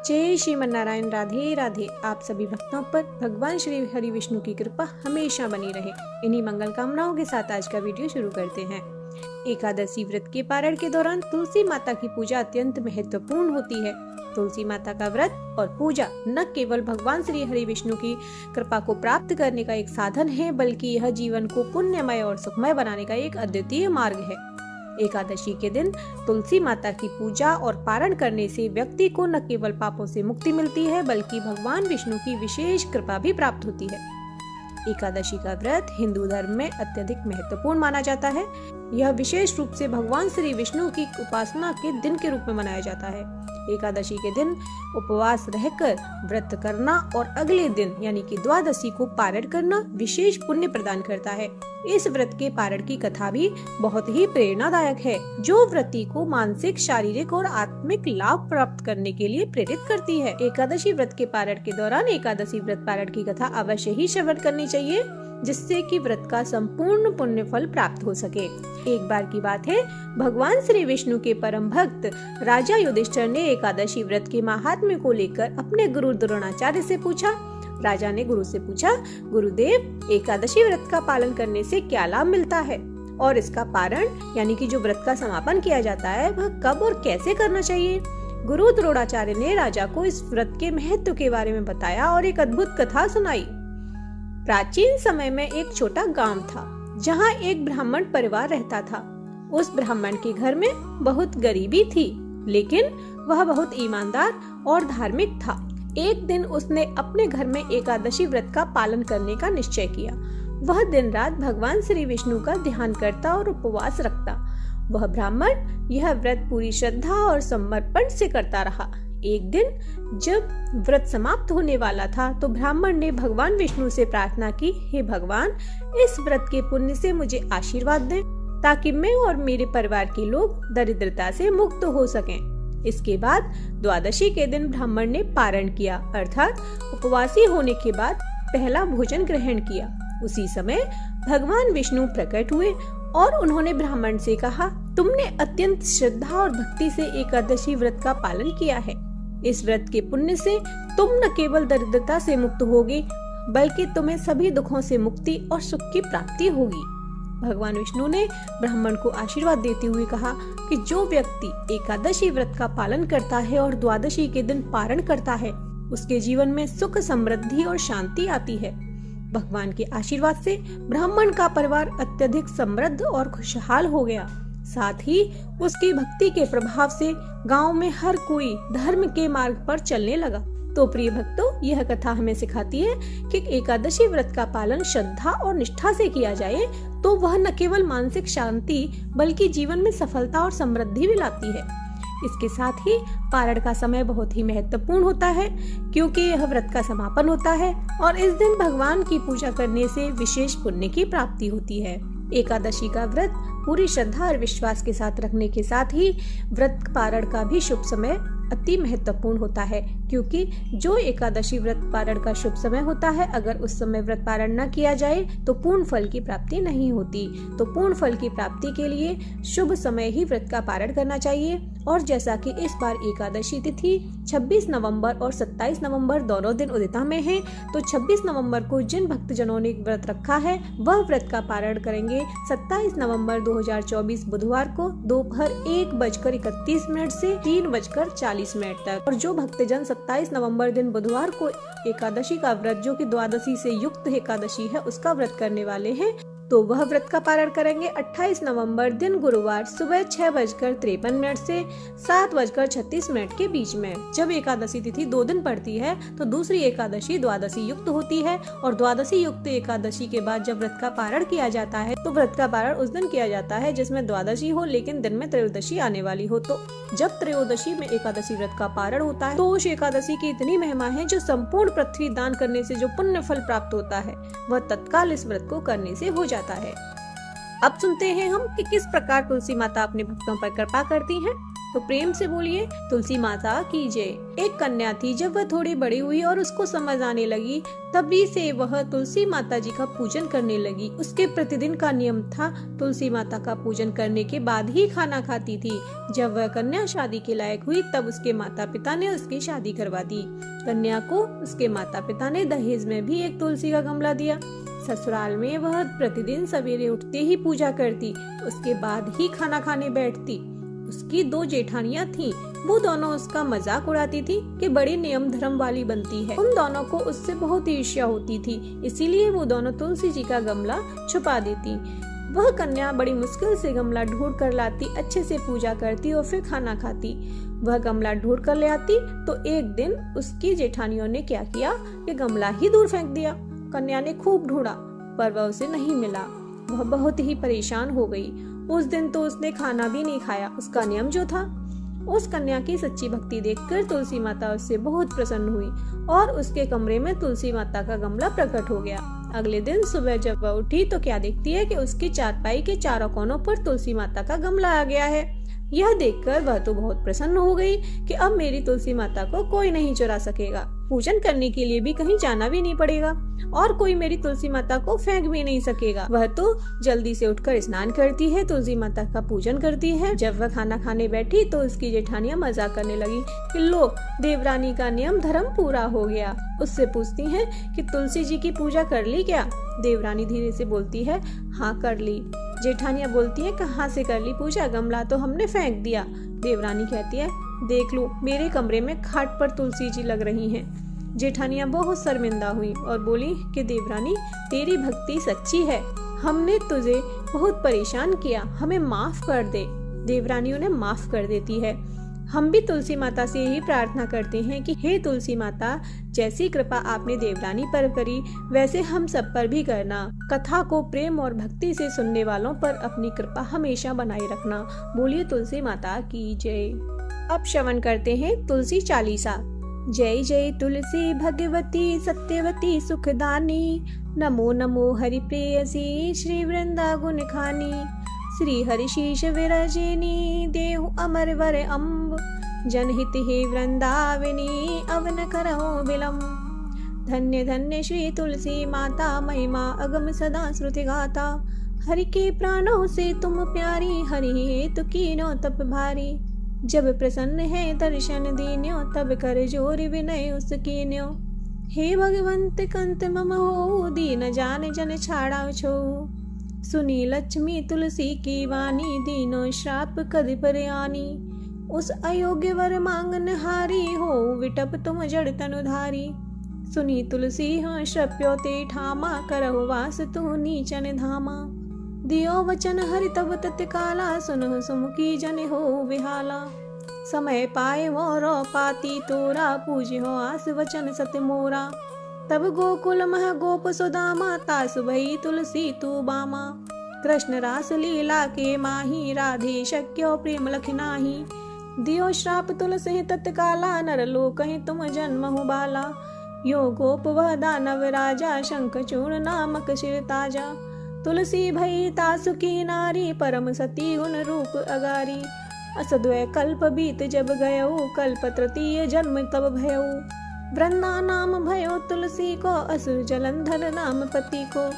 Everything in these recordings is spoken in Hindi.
जय श्रीमन नारायण। राधे राधे। आप सभी भक्तों पर भगवान श्री हरि विष्णु की कृपा हमेशा बनी रहे। इन्हीं मंगल कामनाओं के साथ आज का वीडियो शुरू करते हैं। एकादशी व्रत के पारण के दौरान तुलसी माता की पूजा अत्यंत महत्वपूर्ण होती है। तुलसी माता का व्रत और पूजा न केवल भगवान श्री हरि विष्णु की कृपा को प्राप्त करने का एक साधन है, बल्कि यह जीवन को पुण्यमय और सुखमय बनाने का एक अद्वितीय मार्ग है। एकादशी के दिन तुलसी माता की पूजा और पारण करने से व्यक्ति को न केवल पापों से मुक्ति मिलती है, बल्कि भगवान विष्णु की विशेष कृपा भी प्राप्त होती है। एकादशी का व्रत हिंदू धर्म में अत्यधिक महत्वपूर्ण माना जाता है। यह विशेष रूप से भगवान श्री विष्णु की उपासना के दिन के रूप में मनाया जाता है। एकादशी के दिन उपवास रहकर व्रत करना और अगले दिन यानी कि द्वादशी को पारण करना विशेष पुण्य प्रदान करता है। इस व्रत के पारण की कथा भी बहुत ही प्रेरणादायक है, जो व्रती को मानसिक, शारीरिक और आत्मिक लाभ प्राप्त करने के लिए प्रेरित करती है। एकादशी व्रत के पारण के दौरान एकादशी व्रत पारण की कथा अवश्य ही श्रवण करनी चाहिए, जिससे कि व्रत का संपूर्ण पुण्य फल प्राप्त हो सके। एक बार की बात है, भगवान श्री विष्णु के परम भक्त राजा युधिष्ठिर ने एकादशी व्रत के महात्म्य को लेकर अपने गुरु द्रोणाचार्य से पूछा। राजा ने गुरु से पूछा, गुरुदेव, एकादशी व्रत का पालन करने से क्या लाभ मिलता है और इसका पारण यानी कि जो व्रत का समापन किया जाता है वह कब और कैसे करना चाहिए। गुरु द्रोणाचार्य ने राजा को इस व्रत के महत्व के बारे में बताया और एक अद्भुत कथा सुनाई। प्राचीन समय में एक छोटा गांव था, जहां एक ब्राह्मण परिवार रहता था। उस ब्राह्मण के घर में बहुत गरीबी थी, लेकिन वह बहुत ईमानदार और धार्मिक था। एक दिन उसने अपने घर में एकादशी व्रत का पालन करने का निश्चय किया। वह दिन रात भगवान श्री विष्णु का ध्यान करता और उपवास रखता। वह ब्राह्मण यह व्रत पूरी श्रद्धा और समर्पण से करता रहा। एक दिन जब व्रत समाप्त होने वाला था, तो ब्राह्मण ने भगवान विष्णु से प्रार्थना की, हे भगवान, इस व्रत के पुण्य से मुझे आशीर्वाद दें, ताकि मैं और मेरे परिवार के लोग दरिद्रता से मुक्त हो सकें। इसके बाद द्वादशी के दिन ब्राह्मण ने पारण किया, अर्थात उपवासी होने के बाद पहला भोजन ग्रहण किया। उसी समय भगवान विष्णु प्रकट हुए और उन्होंने ब्राह्मण से कहा, तुमने अत्यंत श्रद्धा और भक्ति से एकादशी व्रत का पालन किया है। इस व्रत के पुण्य से तुम न केवल दरिद्रता से मुक्त होगे, बल्कि तुम्हें सभी दुखों से मुक्ति और सुख की प्राप्ति होगी। भगवान विष्णु ने ब्राह्मण को आशीर्वाद देते हुए कहा कि जो व्यक्ति एकादशी व्रत का पालन करता है और द्वादशी के दिन पारण करता है, उसके जीवन में सुख, समृद्धि और शांति आती है। भगवान के आशीर्वाद से ब्राह्मण का परिवार अत्यधिक समृद्ध और खुशहाल हो गया। साथ ही उसकी भक्ति के प्रभाव से गांव में हर कोई धर्म के मार्ग पर चलने लगा। तो प्रिय भक्तों, यह कथा हमें सिखाती है कि एकादशी व्रत का पालन श्रद्धा और निष्ठा से किया जाए तो वह न केवल मानसिक शांति बल्कि जीवन में सफलता और समृद्धि भी लाती है। इसके साथ ही पारण का समय बहुत ही महत्वपूर्ण होता है, क्योंकि यह व्रत का समापन होता है और इस दिन भगवान की पूजा करने से विशेष पुण्य की प्राप्ति होती है। एकादशी का व्रत पूरी श्रद्धा और विश्वास के साथ रखने के साथ ही व्रत पारण का भी शुभ समय अति महत्वपूर्ण होता है, क्योंकि जो एकादशी व्रत पारण का शुभ समय होता है, अगर उस समय व्रत पारण न किया जाए तो पूर्ण फल की प्राप्ति नहीं होती। तो पूर्ण फल की प्राप्ति के लिए शुभ समय ही व्रत का पारण करना चाहिए। और जैसा कि इस बार एकादशी तिथि 26 नवंबर और 27 नवंबर दोनों दिन उदिता में है, तो 26 नवंबर को जिन भक्तजनों ने व्रत रखा है वह व्रत का पारण करेंगे 27 नवंबर 2024 बुधवार को दोपहर 1:31 से 3:40 तक। और जो भक्तजन 27 नवंबर दिन बुधवार को एकादशी का व्रत, जो कि द्वादशी से युक्त एकादशी है, उसका व्रत करने वाले हैं, तो वह व्रत का पारण करेंगे 28 नवंबर दिन गुरुवार सुबह 6:53 से 7:36 के बीच में। जब एकादशी तिथि 2 दिन पड़ती है तो दूसरी एकादशी द्वादशी युक्त होती है, और द्वादशी युक्त एकादशी के बाद जब व्रत का पारण किया जाता है तो व्रत का पारण उस दिन किया जाता है जिसमें द्वादशी हो, लेकिन दिन में त्रयोदशी आने वाली हो। तो जब त्रयोदशी में एकादशी व्रत का पारण होता है तो उस एकादशी की इतनी महिमा है, जो संपूर्ण पृथ्वी दान करने से जो पुण्य फल प्राप्त होता है वह तत्काल इस व्रत को करने से हो जाता है। अब सुनते हैं हम कि किस प्रकार तुलसी माता अपने भक्तों पर कृपा करती हैं। तो प्रेम से बोलिए तुलसी माता की जय। एक कन्या थी, जब वह थोड़ी बड़ी हुई और उसको समझ आने लगी तभी से वह तुलसी माता जी का पूजन करने लगी। उसके प्रतिदिन का नियम था तुलसी माता का पूजन करने के बाद ही खाना खाती थी। जब वह कन्या शादी के लायक हुई तब उसके माता पिता ने उसकी शादी करवा दी। कन्या को उसके माता पिता ने दहेज में भी एक तुलसी का गमला दिया। ससुराल में वह प्रतिदिन सवेरे उठते ही पूजा करती, उसके बाद ही खाना खाने बैठती। उसकी 2 जेठानियां थीं, वो दोनों उसका मजाक उड़ाती थी कि बड़ी नियम धर्म वाली बनती है। उन दोनों को उससे बहुत ईर्ष्या होती थी, इसीलिए वो दोनों तुलसी जी का गमला छुपा देती। वह कन्या बड़ी मुश्किल से गमला ढूंढ कर लाती, अच्छे से पूजा करती और फिर खाना खाती। वह गमला ढूंढ कर ले आती तो एक दिन उसकी जेठानियों ने क्या किया कि गमला ही दूर फेंक दिया। कन्या ने खूब ढूंढा पर वह उसे नहीं मिला। वह बहुत ही परेशान हो गई। उस दिन तो उसने खाना भी नहीं खाया, उसका नियम जो था। उस कन्या की सच्ची भक्ति देखकर तुलसी माता उससे बहुत प्रसन्न हुई और उसके कमरे में तुलसी माता का गमला प्रकट हो गया। अगले दिन सुबह जब वह उठी तो क्या देखती है कि उसकी चारपाई के चारों कोनों पर तुलसी माता का गमला आ गया है। यह देखकर वह तो बहुत प्रसन्न हो गई कि अब मेरी तुलसी माता को कोई नहीं चुरा सकेगा, पूजन करने के लिए भी कहीं जाना भी नहीं पड़ेगा और कोई मेरी तुलसी माता को फेंक भी नहीं सकेगा। वह तो जल्दी से उठकर स्नान करती है, तुलसी माता का पूजन करती है। जब वह खाना खाने बैठी तो उसकी जेठानियां मजाक करने लगी कि लो, देवरानी का नियम धर्म पूरा हो गया। उससे पूछती हैं कि तुलसी जी की पूजा कर ली क्या? देवरानी धीरे से बोलती है, हाँ कर ली। जेठानियां बोलती है, कहाँ से कर ली पूजा? गमला तो हमने फेंक दिया। देवरानी कहती है, देख लो, मेरे कमरे में खाट पर तुलसी जी लग रही हैं। जेठानियां बहुत शर्मिंदा हुई और बोली कि देवरानी, तेरी भक्ति सच्ची है, हमने तुझे बहुत परेशान किया, हमें माफ कर दे। देवरानी उन्हें माफ कर देती है। हम भी तुलसी माता से यही प्रार्थना करते हैं कि हे तुलसी माता, जैसी कृपा आपने देवरानी पर करी वैसे हम सब पर भी करना। कथा को प्रेम और भक्ति से सुनने वालों पर अपनी कृपा हमेशा बनाए रखना। बोलिए तुलसी माता की जय। अब श्रवण करते हैं तुलसी चालीसा। जय जय तुलसी भगवती सत्यवती सुखदानी, नमो नमो हरि प्रेयसी श्री वृंदा गुण खानी। श्री हरि शीश विरजिनी देहु अमर वर अम्ब, जनहित हे वृंदावनी अवन करहो विलम्ब। धन्य धन्य श्री तुलसी माता, महिमा अगम सदा श्रुति गाता। हरि के प्राणों से तुम प्यारी, हरि हेतु कीनो तप भारी। जब प्रसन्न है दर्शन दीन्यो, तब कर जोर विनय उस कीन्यो। हे भगवंत कंत मम हो, दीन जान जन छाड़ा छो। सुनी लक्ष्मी तुलसी की वाणी, दीनो श्राप कद पर आनी। उस अयोग्य वर मांगन हारी, हो विटप तुम जड़ तनुधारी। सुनी तुलसी हाँ श्रप्यो ते ठामा, करहु वास तु नीचन धामा। दियो वचन हरि तब तत्काला, सुनहु सुमुखी जन हो विहाला। समय पाए मोरो पाती तोरा, पूज हो आस वचन सत मोरा। तब गोकुल मह गोप सुदामा, तास भई तुलसी तू बामा। कृष्ण रास लीला के माही, राधे शक्यो प्रेम लख नाही। दियो श्राप तुलसी तत्काला, नर लोक तुम जन्महु बाला। यो गोप वह दानव राजा, शंख चूर्ण नामक शिर ताजा। तुलसी भई तासु की नारी, परम सती गुण रूप अगारी। असद्वय कल्प बीत जब गयो, कल्प तृतीय जन्म तब भयो। वृंदा नाम भयो तुलसी को, असुर जलंधर नाम पति को।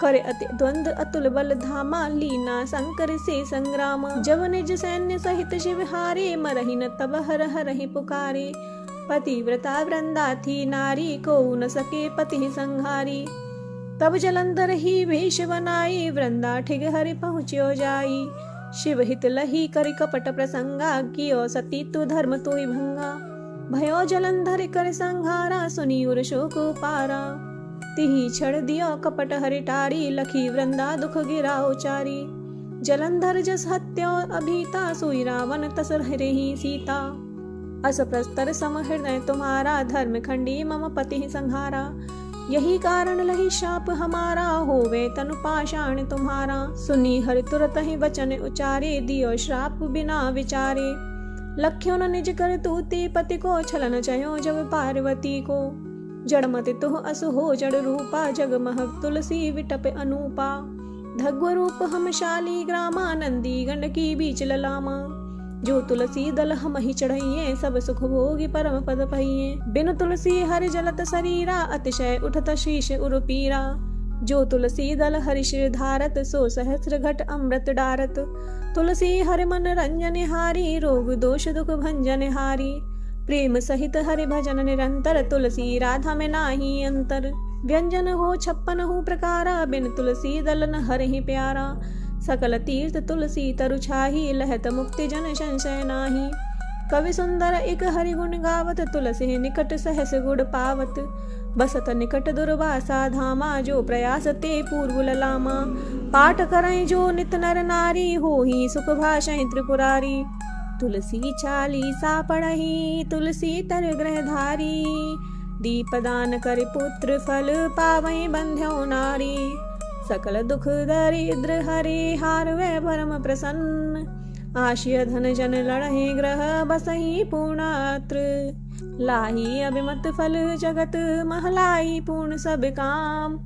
करे अति द्वंद अतुल बल धामा, लीना शंकर से संग्राम। जब निज सैन्य सहित शिव हारे, मरहि न तब हर हरहि पुकारे। पतिव्रता वृंदा थी नारी, को न सके पति संहारी। तब जलंधर ही भेष बनाई, वृंदा ठिग हरि पहुँच्यो जाई। शिव हित लही करि कपट प्रसंगा, कियो सती तु धर्म तोहि भंगा। भयो जलंधर कर संहारा, सुनी उर शोक पारा। तिहि छड़ दियो कपट हरि टारी, लखी वृंदा दुख गिरा उचारी। जलंधर जस हत्यो अभीता, सोई रावण तस हरहि सीता। अस प्रस्तर सम हृदय तुम्हारा, धर्म खंडी मम पति संहारा। यही कारण लही शाप हमारा, होवे तनु पाषाण तुम्हारा। सुनी हरि तुरत ही वचन उचारे, दियो श्राप बिना विचारे। लख्यो न निज कर तूती, पति को छलन चयो जब पार्वती को। जड़मति तुह असु हो जड़ रूपा, जग महक तुलसी विटप अनूपा। धग्व रूप हम शाली ग्रामा, नंदी गंडकी बीच ललामा। जो तुलसी दल हम ही चढ़इये, सब सुख भोगी परम पद पहिए। बिनु तुलसी हरि जलत शरीरा, अतिशय उठत शीश उर पीरा। जो तुलसी दल हरि शिर धारत, सो सहस्र घट अमृत डारत। तुलसी हरि मन रंजन हारी, रोग दोष दुख भंजन हारी। प्रेम सहित हरि भजन निरंतर, तुलसी राधा में नाही अंतर। व्यंजन हो 56 प्रकारा, बिन तुलसी दल न हरि प्यारा। सकल तीर्थ तुलसी तरु छाही, लहत मुक्ति जन संशय नाही। कवि सुंदर एक हरि गुण गावत, तुलसी निकट सहस गुण पावत। बसत निकट दुर्वासा धामा, जो प्रयास ते पूर्व ललामा। पाठ करई जो नित नर नारी, होहि सुख भाषहि त्रिपुरारी। तुलसी चालीसा पढ़हि, तुलसी तर ग्रह धारी। दीपदान कर पुत्र फल, पावई बंध्यो नारी। सकल दुख दरिद्र हरे, हारवे परम प्रसन्न। आशिय धन जन लड़हि ग्रह, बसहि पूर्णात्र। लाही अभिमत फल जगत, महलाई पूर्ण सब काम।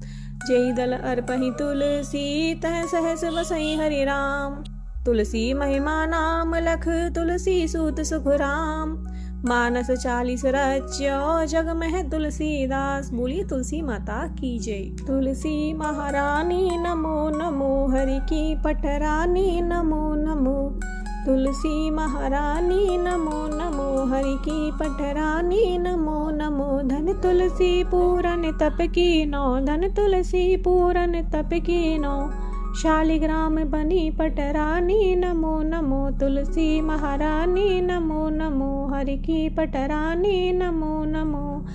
जेहि दल अर्पहि तुलसी, तह सहस बसहि हरि राम। तुलसी महिमा नाम लख, तुलसी सूत सुख राम। मानस 40 रच्यो, जग में तुलसीदास। बोलिए तुलसी माता की जय। तुलसी महारानी नमो नमो, हरि की पटरानी नमो नमो। तुलसी महारानी नमो नमो, हरि की पटरानी नमो नमो। धन तुलसी पूरन तप कीनो, धन तुलसी पूरन तप कीनो। शालिग्राम बनी पटरानी नमो नमो। तुलसी महारानी नमो नमो, हरि की पटरानी नमो नमो।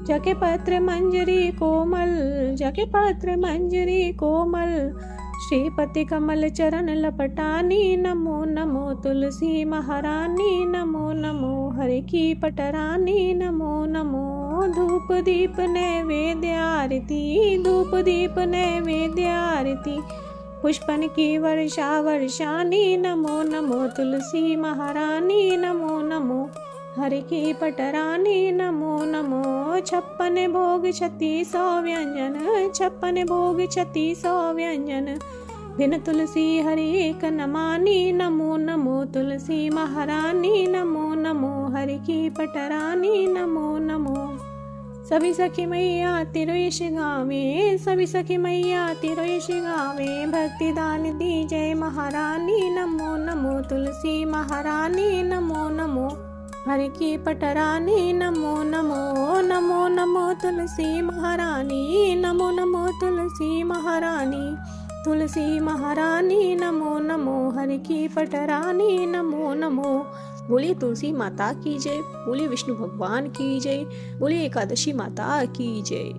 जके पत्र मंजरी कोमल, जके पत्र मंजरी कोमल। श्रीपति कमल चरण लपटानी नमो नमो। तुलसी महारानी नमो नमो, हरि की पटरानी नमो नमो। धूप दीप नैवेद्य आरती, धूप दीप नैवेद्य आरती। पुष्पन की वर्षा वर्षानी नमो नमो। तुलसी महारानी नमो नमो, हरि की पटरानी नमो नमो। 56 भोग 3600 व्यंजन, 56 भोग 3600 व्यंजन। बिन तुलसी हरि एक न मानी नमो नमो। तुलसी महारानी नमो नमो, हरि की पटरानी नमो नमो। सभी सखी मैया तिरुयश गावे, सभी सखी मैया तिरुयश गावे। भक्ति दान दी जय महारानी नमो नमो। तुलसी महारानी नमो नमो, हरि की पटरानी नमो नमो। नमो नमो तुलसी महारानी, नमो नमो तुलसी महारानी। तुलसी महारानी नमो नमो, हरि की पटरानी नमो नमो। बोलिए तुलसी माता की जय, बोलिए विष्णु भगवान की जय, बोलिए एकादशी माता की जय।